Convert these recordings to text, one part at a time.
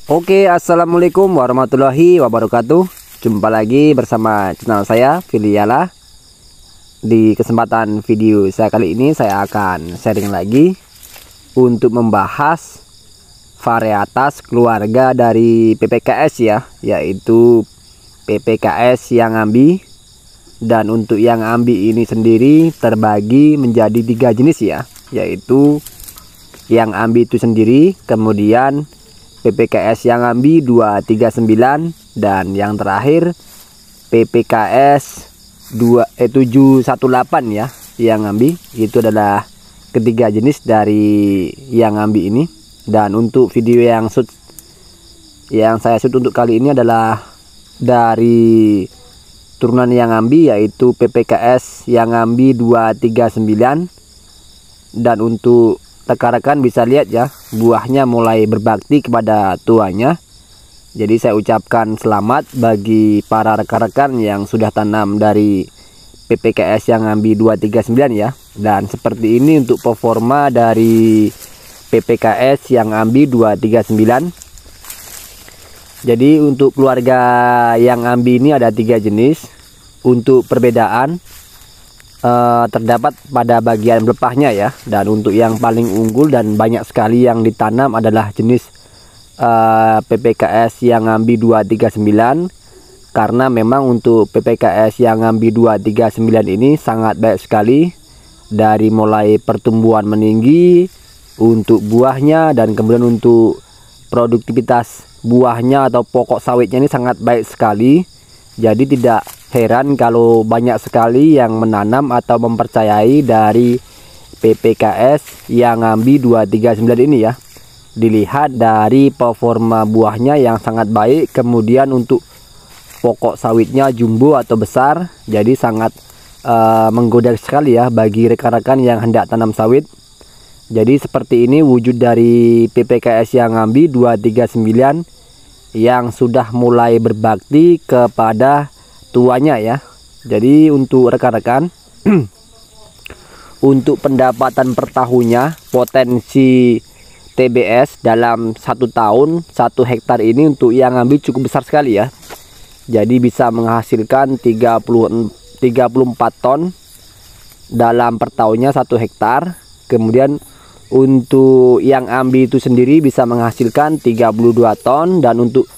Oke, assalamualaikum warahmatullahi wabarakatuh. Jumpa lagi bersama channel saya, Filiala. Di kesempatan video saya kali ini, saya akan sharing lagi untuk membahas varietas keluarga dari PPKS ya, yaitu PPKS yang ambi. Dan untuk yang ambi ini sendiri terbagi menjadi 3 jenis ya, yaitu yang ambi itu sendiri, kemudian PPKS yang ambi 239, dan yang terakhir PPKS 718 ya, yang ambi. Itu adalah ketiga jenis dari yang ambi ini. Dan untuk video yang saya shoot untuk kali ini adalah dari turunan yang ambi, yaitu PPKS yang ambi 239. Dan untuk rekan-rekan bisa lihat ya, buahnya mulai berbakti kepada tuanya. Jadi saya ucapkan selamat bagi para rekan-rekan yang sudah tanam dari PPKS yang ambi 239 ya. Dan seperti ini untuk performa dari PPKS yang ambi 239. Jadi untuk keluarga yang ambi ini ada 3 jenis. Untuk perbedaan terdapat pada bagian pelepahnya ya. Dan untuk yang paling unggul dan banyak sekali yang ditanam adalah jenis PPKS yang ambi 239, karena memang untuk PPKS yang ambi 239 ini sangat baik sekali dari mulai pertumbuhan meninggi, untuk buahnya, dan kemudian untuk produktivitas buahnya atau pokok sawitnya ini sangat baik sekali. Jadi tidak heran kalau banyak sekali yang menanam atau mempercayai dari PPKS yang ambi 239 ini ya. Dilihat dari performa buahnya yang sangat baik, kemudian untuk pokok sawitnya jumbo atau besar, jadi sangat menggoda sekali ya bagi rekan-rekan yang hendak tanam sawit. Jadi seperti ini wujud dari PPKS yang ambi 239 yang sudah mulai berbakti kepada tuanya ya. Jadi untuk rekan-rekan untuk pendapatan per tahunnya, potensi TBS dalam 1 tahun 1 hektar ini untuk yang ambil cukup besar sekali ya. Jadi bisa menghasilkan 34 ton dalam per tahunnya 1 hektar. Kemudian untuk yang ambi itu sendiri bisa menghasilkan 32 ton, dan untuk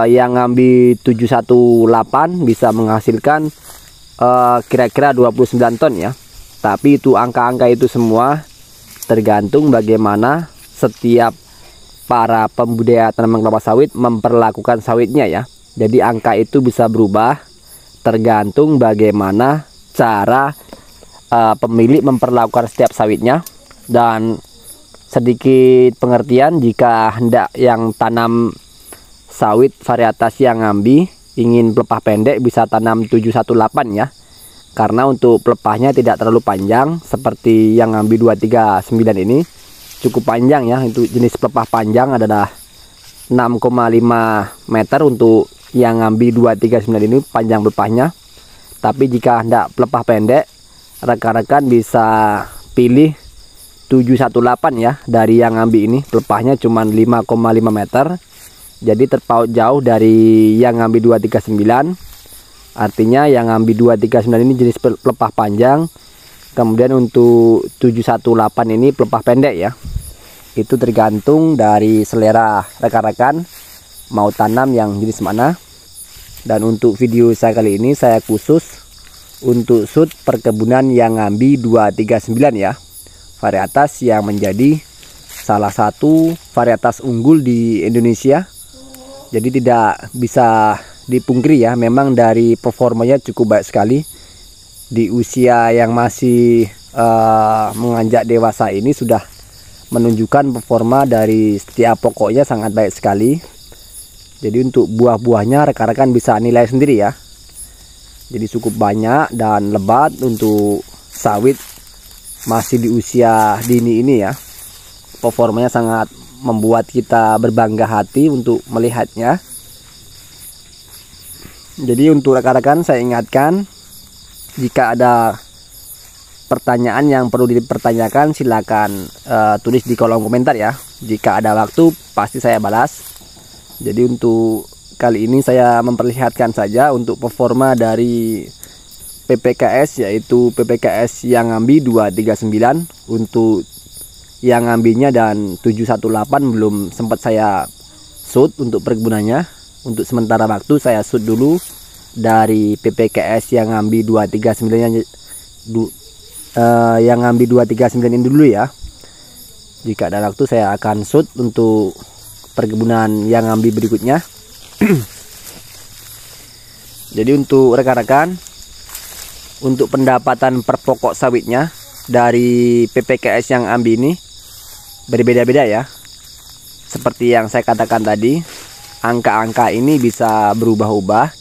yang ambi 718 bisa menghasilkan kira-kira 29 ton ya. Tapi itu angka-angka itu semua tergantung bagaimana setiap para pembudidaya tanaman kelapa sawit memperlakukan sawitnya ya. Jadi angka itu bisa berubah tergantung bagaimana cara pemilik memperlakukan setiap sawitnya. Dan sedikit pengertian, jika hendak yang tanam sawit varietas yang ambi ingin pelepah pendek, bisa tanam 718 ya, karena untuk pelepahnya tidak terlalu panjang seperti yang ambi 239 ini. Cukup panjang ya, itu jenis pelepah panjang adalah 6,5 meter untuk yang ambi 239 ini panjang pelepahnya. Tapi jika hendak pelepah pendek, rekan-rekan bisa pilih 718 ya, dari yang ambi ini pelepahnya cuma 5,5 meter. Jadi terpaut jauh dari yang ambi 239. Artinya yang ambi 239 ini jenis pelepah panjang. Kemudian untuk 718 ini pelepah pendek ya. Itu tergantung dari selera rekan-rekan mau tanam yang jenis mana. Dan untuk video saya kali ini saya khusus untuk shoot perkebunan yang ambi 239 ya. Varietas yang menjadi salah satu varietas unggul di Indonesia. Jadi tidak bisa dipungkiri ya, memang dari performanya cukup baik sekali. Di usia yang masih menganjak dewasa ini sudah menunjukkan performa dari setiap pokoknya sangat baik sekali. Jadi untuk buah-buahnya rekan-rekan bisa nilai sendiri ya. Jadi cukup banyak dan lebat untuk sawit masih di usia dini ini ya. Performanya sangat membuat kita berbangga hati untuk melihatnya. Jadi untuk rekan-rekan saya ingatkan, jika ada pertanyaan yang perlu dipertanyakan silakan tulis di kolom komentar ya. Jika ada waktu pasti saya balas. Jadi untuk kali ini saya memperlihatkan saja untuk performa dari PPKS, yaitu PPKS yang Ambi 239 untuk yang ambinya, dan 718 belum sempat saya shoot untuk perkebunannya. Untuk sementara waktu saya shoot dulu dari PPKS yang Ambi 239 yang Ambi 239 ini dulu ya. Jika ada waktu saya akan shoot untuk perkebunan yang Ambi berikutnya. Jadi untuk rekan-rekan, untuk pendapatan per pokok sawitnya dari PPKS yang Ambi ini berbeda-beda ya. Seperti yang saya katakan tadi, angka-angka ini bisa berubah-ubah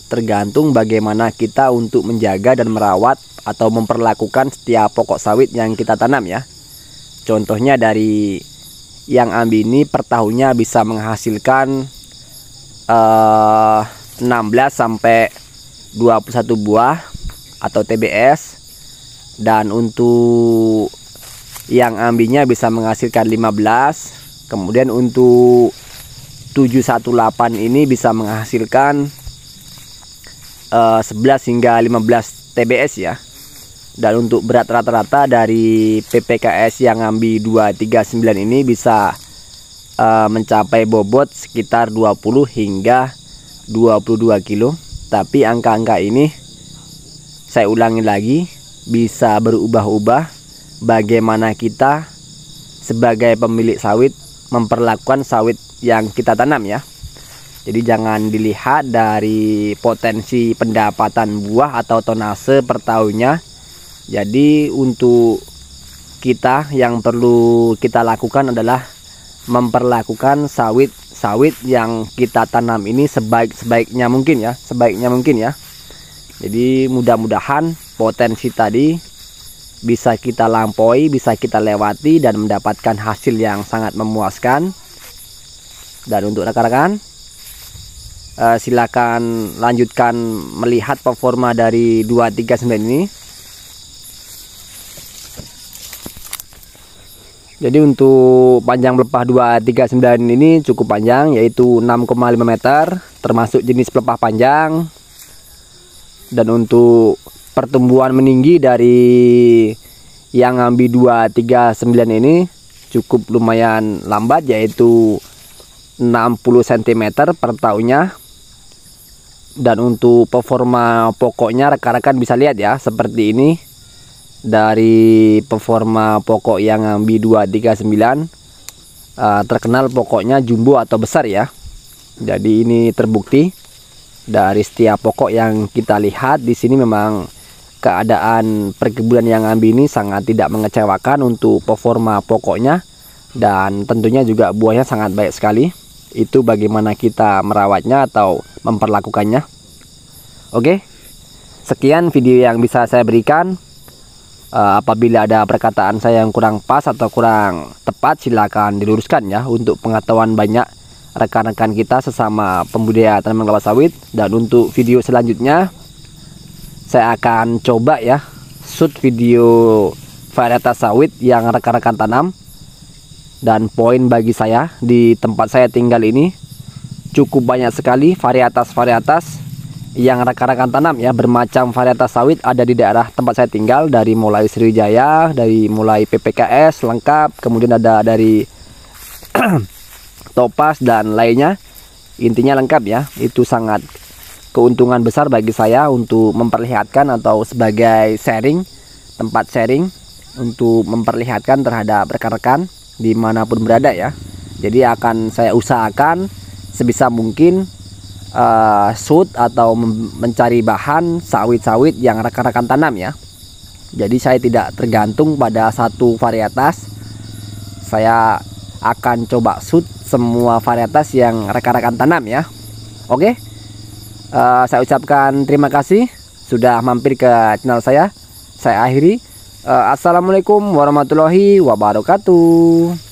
tergantung bagaimana kita untuk menjaga dan merawat atau memperlakukan setiap pokok sawit yang kita tanam ya. Contohnya dari yang Ambi ini per tahunnya bisa menghasilkan 16 sampai 21 buah atau TBS, dan untuk yang ambinya bisa menghasilkan 15. Kemudian untuk 718 ini bisa menghasilkan 11 hingga 15 TBS ya. Dan untuk berat rata-rata dari PPKS yang Ambi 239 ini bisa mencapai bobot sekitar 20 hingga 22 kilo. Tapi angka-angka ini saya ulangi lagi, bisa berubah-ubah bagaimana kita sebagai pemilik sawit memperlakukan sawit yang kita tanam ya. Jadi jangan dilihat dari potensi pendapatan buah atau tonase per tahunnya. Jadi untuk kita yang perlu kita lakukan adalah memperlakukan sawit yang kita tanam ini sebaik-baiknya mungkin ya, sebaiknya mungkin ya. Jadi mudah-mudahan potensi tadi bisa kita lampaui, bisa kita lewati dan mendapatkan hasil yang sangat memuaskan. Dan untuk rekan-rekan, silakan lanjutkan melihat performa dari 239 ini. Jadi untuk panjang pelepah 239 ini cukup panjang, yaitu 6,5 meter termasuk jenis pelepah panjang. Dan untuk pertumbuhan meninggi dari yang Ambi 239 ini cukup lumayan lambat, yaitu 60 cm per tahunnya. Dan untuk performa pokoknya rekan-rekan bisa lihat ya, seperti ini. Dari performa pokok yang Ambi 239 terkenal pokoknya jumbo atau besar ya. Jadi ini terbukti dari setiap pokok yang kita lihat di sini. Memang keadaan perkebunan yang Ambi ini sangat tidak mengecewakan untuk performa pokoknya, dan tentunya juga buahnya sangat baik sekali. Itu bagaimana kita merawatnya atau memperlakukannya. Oke, sekian video yang bisa saya berikan. Apabila ada perkataan saya yang kurang pas atau kurang tepat, silakan diluruskan ya, untuk pengetahuan banyak rekan-rekan kita sesama pembudidaya tanaman kelapa sawit. Dan untuk video selanjutnya saya akan coba ya shoot video varietas sawit yang rekan-rekan tanam. Dan poin bagi saya, di tempat saya tinggal ini cukup banyak sekali varietas-varietas yang rekan-rekan tanam ya. Bermacam varietas sawit ada di daerah tempat saya tinggal, dari mulai Sriwijaya, dari mulai PPKS lengkap, kemudian ada dari Topaz dan lainnya. Intinya lengkap ya. Itu sangat keuntungan besar bagi saya untuk memperlihatkan atau sebagai sharing, tempat sharing untuk memperlihatkan terhadap rekan-rekan dimanapun berada ya. Jadi akan saya usahakan sebisa mungkin shoot atau mencari bahan sawit-sawit yang rekan-rekan tanam ya. Jadi saya tidak tergantung pada satu varietas. Saya akan coba shoot semua varietas yang rekan-rekan tanam ya. Oke, saya ucapkan terima kasih sudah mampir ke channel saya. Saya akhiri. Assalamualaikum warahmatullahi wabarakatuh.